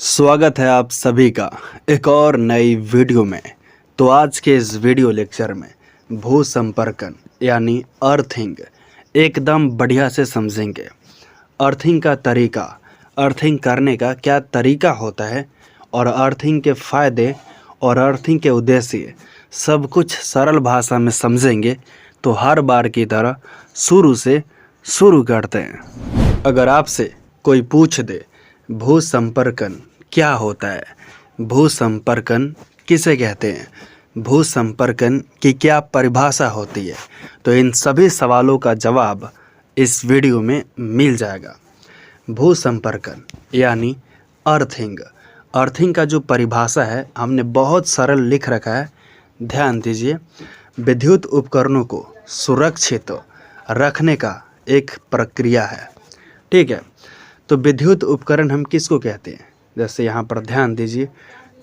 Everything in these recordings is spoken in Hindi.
स्वागत है आप सभी का एक और नई वीडियो में। तो आज के इस वीडियो लेक्चर में भू संपर्कन यानी अर्थिंग एकदम बढ़िया से समझेंगे। अर्थिंग का तरीका, अर्थिंग करने का क्या तरीका होता है और अर्थिंग के फ़ायदे और अर्थिंग के उद्देश्य सब कुछ सरल भाषा में समझेंगे। तो हर बार की तरह शुरू से शुरू करते हैं। अगर आपसे कोई पूछ दे भू संपर्कन क्या होता है, भू संपर्कन किसे कहते हैं, भू संपर्कन की क्या परिभाषा होती है, तो इन सभी सवालों का जवाब इस वीडियो में मिल जाएगा। भू संपर्कन यानी अर्थिंग, अर्थिंग का जो परिभाषा है हमने बहुत सरल लिख रखा है, ध्यान दीजिए। विद्युत उपकरणों को सुरक्षित रखने का एक प्रक्रिया है, ठीक है। तो विद्युत उपकरण हम किसको कहते हैं, जैसे यहाँ पर ध्यान दीजिए,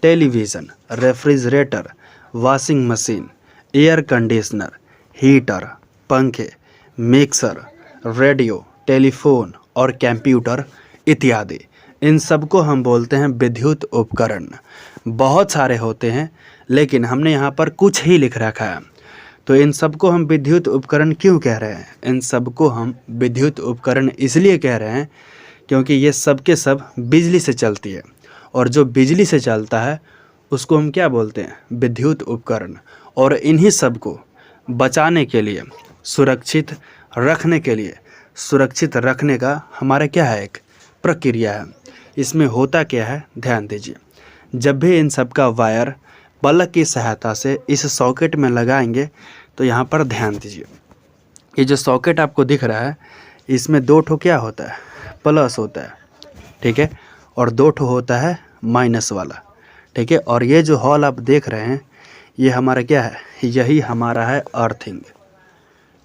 television, refrigerator, washing machine, air conditioner, heater, पंखे, मिक्सर, रेडियो, टेलीफोन और कंप्यूटर इत्यादि, इन सब को हम बोलते हैं विद्युत उपकरण। बहुत सारे होते हैं लेकिन हमने यहाँ पर कुछ ही लिख रखा है। तो इन सब को हम विद्युत उपकरण क्यों कह रहे हैं, इन सब को हम विद्युत उपकरण इसलिए कह रहे हैं क्योंकि ये सब के सब बिजली से चलती है, और जो बिजली से चलता है उसको हम क्या बोलते हैं, विद्युत उपकरण। और इन्हीं सब को बचाने के लिए, सुरक्षित रखने के लिए, सुरक्षित रखने का हमारा क्या है, एक प्रक्रिया है। इसमें होता क्या है, ध्यान दीजिए। जब भी इन सब का वायर प्लग की सहायता से इस सॉकेट में लगाएंगे तो यहाँ पर ध्यान दीजिए, ये जो सॉकेट आपको दिख रहा है इसमें दो ठो क्या होता है, प्लस होता है, ठीक है, और दो ठो होता है माइनस वाला, ठीक है। और ये जो हॉल आप देख रहे हैं ये हमारा क्या है, यही हमारा है अर्थिंग,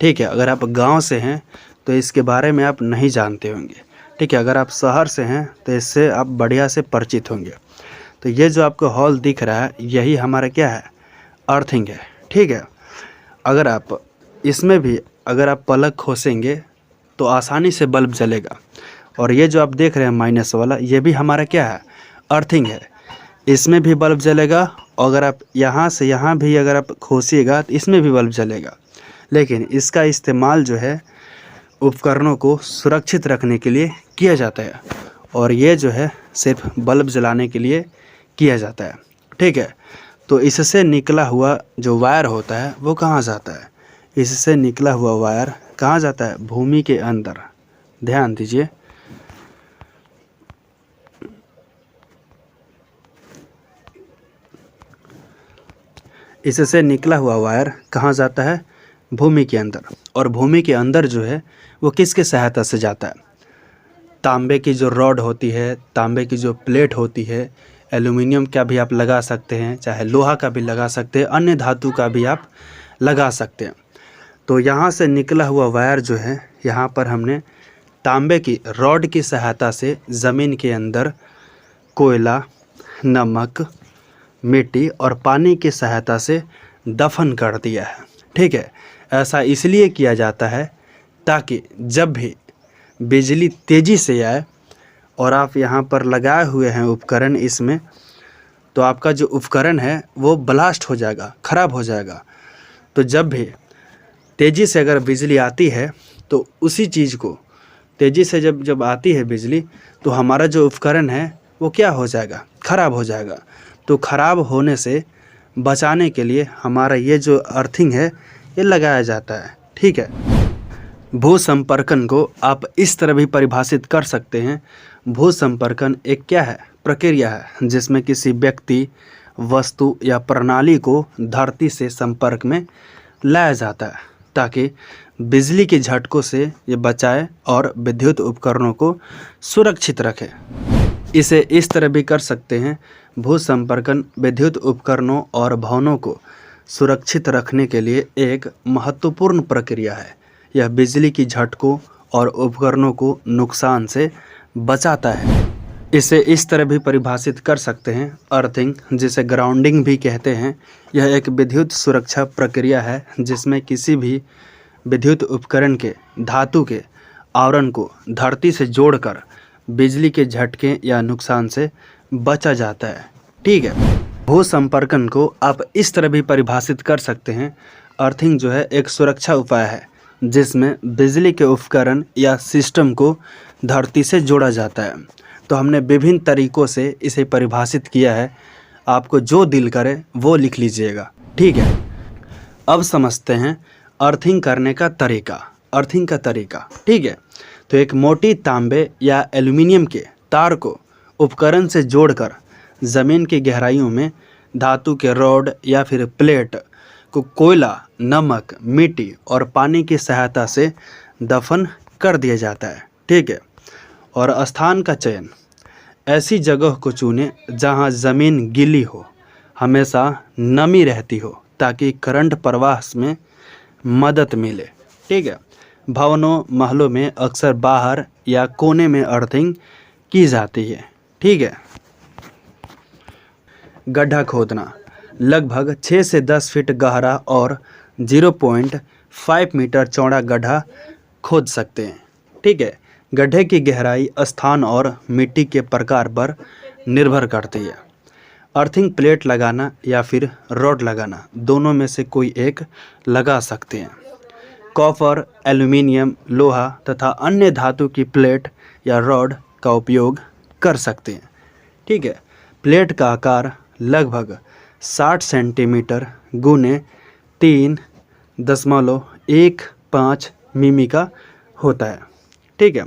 ठीक है। अगर आप गांव से हैं तो इसके बारे में आप नहीं जानते होंगे, ठीक है। अगर आप शहर से हैं तो इससे आप बढ़िया से परिचित होंगे। तो ये जो आपको हॉल दिख रहा है यही हमारा क्या है, अर्थिंग है, ठीक है। अगर आप इसमें भी अगर आप प्लग खोसेंगे तो आसानी से बल्ब जलेगा। और ये जो आप देख रहे हैं माइनस वाला, ये भी हमारा क्या है, अर्थिंग है, इसमें भी बल्ब जलेगा। और अगर आप यहाँ से यहाँ भी अगर आप खोसिएगा तो इसमें भी बल्ब जलेगा। लेकिन इसका इस्तेमाल जो है उपकरणों को सुरक्षित रखने के लिए किया जाता है, और ये जो है सिर्फ बल्ब जलाने के लिए किया जाता है, ठीक है। तो इससे निकला हुआ जो वायर होता है वो कहाँ जाता है, इससे निकला हुआ वायर कहाँ जाता है, भूमि के अंदर। ध्यान दीजिए, इससे निकला हुआ वायर कहाँ जाता है, भूमि के अंदर। और भूमि के अंदर जो है वो किसके सहायता से जाता है, तांबे की जो रॉड होती है, तांबे की जो प्लेट होती है, एल्युमिनियम का भी आप लगा सकते हैं, चाहे लोहा का भी लगा सकते हैं, अन्य धातु का भी आप लगा सकते हैं। तो यहाँ से निकला हुआ वायर जो है, यहाँ पर हमने तांबे की रॉड की सहायता से ज़मीन के अंदर कोयला, नमक, मिट्टी और पानी की सहायता से दफन कर दिया है, ठीक है। ऐसा इसलिए किया जाता है ताकि जब भी बिजली तेज़ी से आए और आप यहाँ पर लगाए हुए हैं उपकरण इसमें, तो आपका जो उपकरण है वो ब्लास्ट हो जाएगा, ख़राब हो जाएगा। तो जब भी तेज़ी से अगर बिजली आती है तो उसी चीज़ को तेज़ी से जब आती है बिजली, तो हमारा जो उपकरण है वो क्या हो जाएगा, ख़राब हो जाएगा। तो ख़राब होने से बचाने के लिए हमारा ये जो अर्थिंग है ये लगाया जाता है, ठीक है। भू संपर्कन को आप इस तरह भी परिभाषित कर सकते हैं, भू संपर्कन एक क्या है, प्रक्रिया है जिसमें किसी व्यक्ति, वस्तु या प्रणाली को धरती से संपर्क में लाया जाता है ताकि बिजली के झटकों से ये बचाए और विद्युत उपकरणों को सुरक्षित रखे। इसे इस तरह भी कर सकते हैं, भू संपर्कन विद्युत उपकरणों और भवनों को सुरक्षित रखने के लिए एक महत्वपूर्ण प्रक्रिया है। यह बिजली की झटकों और उपकरणों को नुकसान से बचाता है। इसे इस तरह भी परिभाषित कर सकते हैं, अर्थिंग, जिसे ग्राउंडिंग भी कहते हैं। यह एक विद्युत सुरक्षा प्रक्रिया है जिसमें किसी भी विद्युत उपकरण के धातु के आवरण को धरती से जोड़कर बिजली के झटके या नुकसान से बचा जाता है। ठीक है, भू संपर्कन को आप इस तरह भी परिभाषित कर सकते हैं। अर्थिंग जो है एक सुरक्षा उपाय है जिसमें बिजली के उपकरण या सिस्टम को धरती से जोड़ा जाता है। तो हमने विभिन्न तरीकों से इसे परिभाषित किया है, आपको जो दिल करे वो लिख लीजिएगा। ठीक है, अब समझते हैं अर्थिंग करने का तरीका। अर्थिंग का तरीका, ठीक है, तो एक मोटी तांबे या एल्युमिनियम के तार को उपकरण से जोड़कर ज़मीन की गहराइयों में धातु के रॉड या फिर प्लेट को कोयला, नमक, मिट्टी और पानी की सहायता से दफन कर दिया जाता है। ठीक है, और स्थान का चयन, ऐसी जगह को चुनें जहां ज़मीन गीली हो, हमेशा नमी रहती हो ताकि करंट प्रवाह में मदद मिले। ठीक है, भवनों, महलों में अक्सर बाहर या कोने में अर्थिंग की जाती है। ठीक है, गड्ढा खोदना, लगभग 6 से 10 फीट गहरा और 0.5 मीटर चौड़ा गड्ढा खोद सकते हैं। ठीक है, गड्ढे की गहराई स्थान और मिट्टी के प्रकार पर निर्भर करती है। अर्थिंग प्लेट लगाना या फिर रॉड लगाना, दोनों में से कोई एक लगा सकते हैं। कॉपर, एल्युमिनियम, लोहा तथा अन्य धातु की प्लेट या रॉड का उपयोग कर सकते हैं। ठीक है, प्लेट का आकार लगभग 60 सेंटीमीटर गुने 3.15 मिमी का होता है। ठीक है,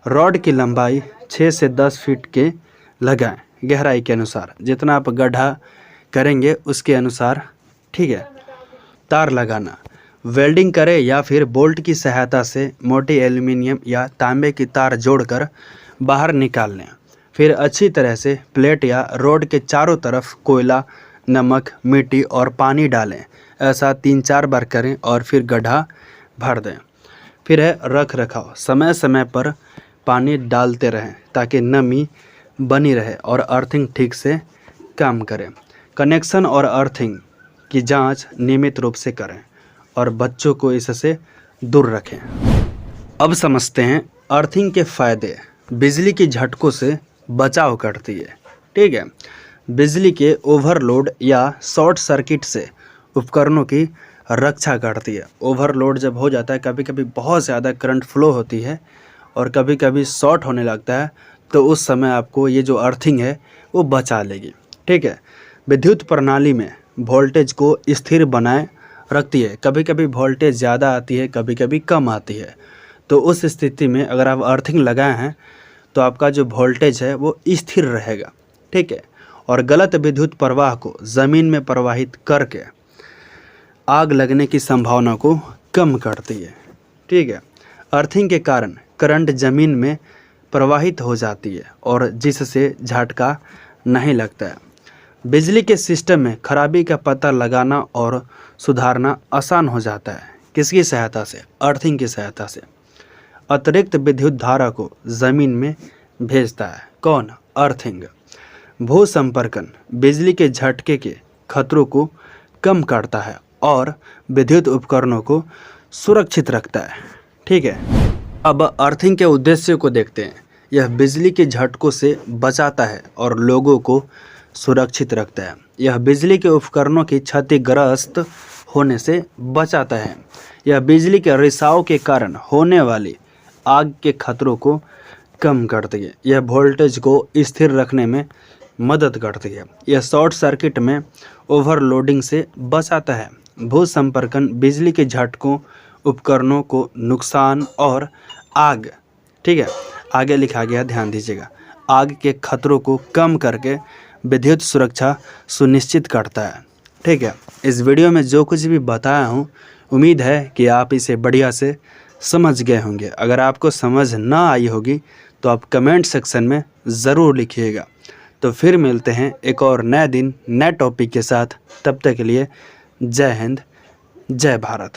रॉड की लंबाई 6 से 10 फीट के लगाएं, गहराई के अनुसार, जितना आप गड्ढा करेंगे उसके अनुसार। ठीक है, तार लगाना, वेल्डिंग करें या फिर बोल्ट की सहायता से मोटी एल्युमिनियम या तांबे की तार जोड़कर बाहर निकाल लें। फिर अच्छी तरह से प्लेट या रॉड के चारों तरफ कोयला, नमक, मिट्टी और पानी डालें। ऐसा 3-4 बार करें और फिर गड्ढा भर दें। फिर है रख रखाव, समय समय पर पानी डालते रहें ताकि नमी बनी रहे और अर्थिंग ठीक से काम करे। कनेक्शन और अर्थिंग की जांच नियमित रूप से करें और बच्चों को इससे दूर रखें। अब समझते हैं अर्थिंग के फ़ायदे। बिजली की झटकों से बचाव करती है। ठीक है, बिजली के ओवरलोड या शॉर्ट सर्किट से उपकरणों की रक्षा करती है। ओवरलोड जब हो जाता है, कभी कभी बहुत ज़्यादा करंट फ्लो होती है और कभी कभी शॉर्ट होने लगता है, तो उस समय आपको ये जो अर्थिंग है वो बचा लेगी। ठीक है, विद्युत प्रणाली में वोल्टेज को स्थिर बनाए रखती है। कभी कभी वोल्टेज ज़्यादा आती है, कभी कभी कम आती है, तो उस स्थिति में अगर आप अर्थिंग लगाए हैं तो आपका जो वोल्टेज है वो स्थिर रहेगा। ठीक है, और गलत विद्युत प्रवाह को ज़मीन में प्रवाहित करके आग लगने की संभावना को कम करती है। ठीक है, अर्थिंग के कारण करंट ज़मीन में प्रवाहित हो जाती है और जिससे झटका नहीं लगता है। बिजली के सिस्टम में खराबी का पता लगाना और सुधारना आसान हो जाता है। किसकी सहायता से? अर्थिंग की सहायता से। अतिरिक्त विद्युत धारा को ज़मीन में भेजता है। कौन? अर्थिंग। भू संपर्कन बिजली के झटके के खतरों को कम करता है और विद्युत उपकरणों को सुरक्षित रखता है। ठीक है, अब अर्थिंग के उद्देश्य को देखते हैं। यह बिजली के झटकों से बचाता है और लोगों को सुरक्षित रखता है। यह बिजली के उपकरणों की क्षतिग्रस्त होने से बचाता है। यह बिजली के रिसाव के कारण होने वाली आग के खतरों को कम करती है। यह वोल्टेज को स्थिर रखने में मदद करती है। यह शॉर्ट सर्किट में ओवरलोडिंग से बचाता है। भू संपर्कन बिजली के झटकों, उपकरणों को नुकसान और आग, ठीक है, आगे लिखा गया, ध्यान दीजिएगा, आग के खतरों को कम करके विद्युत सुरक्षा सुनिश्चित करता है। ठीक है, इस वीडियो में जो कुछ भी बताया हूँ, उम्मीद है कि आप इसे बढ़िया से समझ गए होंगे। अगर आपको समझ ना आई होगी तो आप कमेंट सेक्शन में ज़रूर लिखिएगा। तो फिर मिलते हैं एक और नए दिन नए टॉपिक के साथ। तब तक के लिए जय हिंद, जय भारत।